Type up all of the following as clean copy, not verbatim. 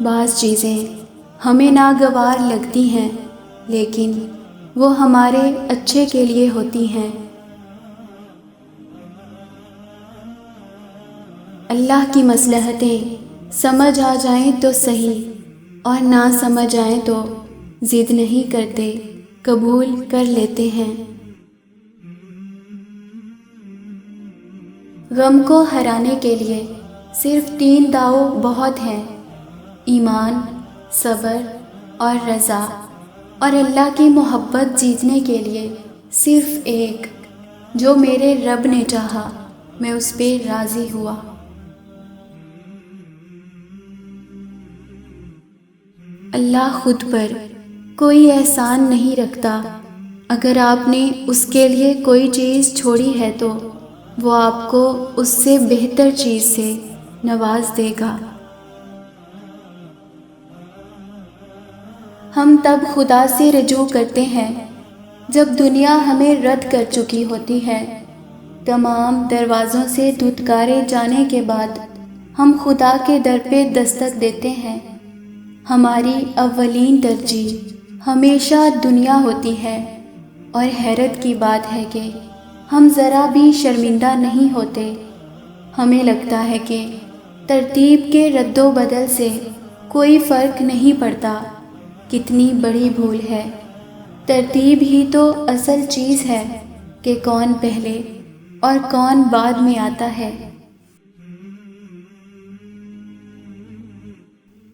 بعض چیزیں ہمیں ناگوار لگتی ہیں لیکن وہ ہمارے اچھے کے لیے ہوتی ہیں۔ اللہ کی مصلحتیں سمجھ آ جائیں تو صحیح، اور نہ سمجھ آئیں تو ضد نہیں کرتے، قبول کر لیتے ہیں۔ غم کو ہرانے کے لیے صرف 3 داؤ بہت ہیں: ایمان، صبر اور رضا۔ اور اللہ کی محبت جیتنے کے لیے صرف ایک: جو میرے رب نے چاہا میں اس پہ راضی ہوا۔ اللہ خود پر کوئی احسان نہیں رکھتا۔ اگر آپ نے اس کے لیے کوئی چیز چھوڑی ہے تو وہ آپ کو اس سے بہتر چیز سے نواز دے گا۔ ہم تب خدا سے رجوع کرتے ہیں جب دنیا ہمیں رد کر چکی ہوتی ہے۔ تمام دروازوں سے دھتکارے جانے کے بعد ہم خدا کے در پہ دستک دیتے ہیں۔ ہماری اولین ترجیح ہمیشہ دنیا ہوتی ہے، اور حیرت کی بات ہے کہ ہم ذرا بھی شرمندہ نہیں ہوتے۔ ہمیں لگتا ہے کہ ترتیب کے رد و بدل سے کوئی فرق نہیں پڑتا۔ کتنی بڑی بھول ہے۔ ترتیب ہی تو اصل چیز ہے کہ کون پہلے اور کون بعد میں آتا ہے۔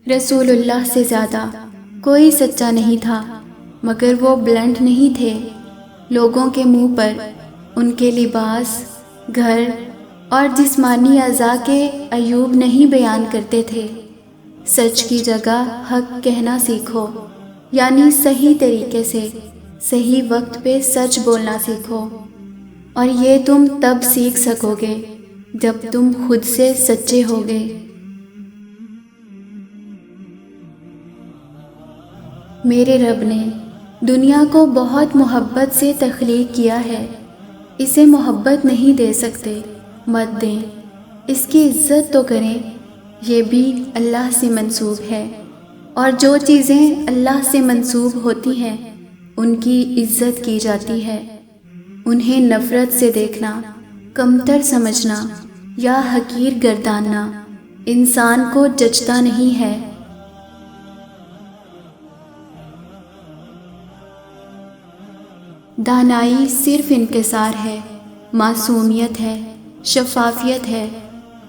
رسول اللہ سے زیادہ کوئی سچا نہیں تھا، مگر وہ بلنٹ نہیں تھے۔ لوگوں کے منہ پر ان کے لباس، گھر اور جسمانی اعضاء کے عیوب نہیں بیان کرتے تھے۔ سچ کی جگہ حق کہنا سیکھو، یعنی صحیح طریقے سے صحیح وقت پہ سچ بولنا سیکھو، اور یہ تم تب سیکھ سکو گے جب تم خود سے سچے ہوگے۔ میرے رب نے دنیا کو بہت محبت سے تخلیق کیا ہے۔ اسے محبت نہیں دے سکتے، مت دیں۔ اس کی عزت تو کریں، یہ بھی اللہ سے منسوب ہے، اور جو چیزیں اللہ سے منسوب ہوتی ہیں ان کی عزت کی جاتی ہے۔ انہیں نفرت سے دیکھنا، کمتر سمجھنا یا حقیر گرداننا انسان کو جچتا نہیں ہے۔ دانائی صرف انکسار ہے، معصومیت ہے، شفافیت ہے۔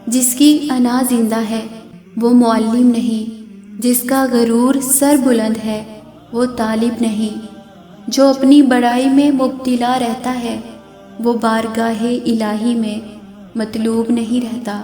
جس کی انا زندہ ہے وہ معلم نہیں، جس کا غرور سر بلند ہے وہ طالب نہیں، جو اپنی بڑائی میں مبتلا رہتا ہے وہ بارگاہ الہی میں مطلوب نہیں رہتا۔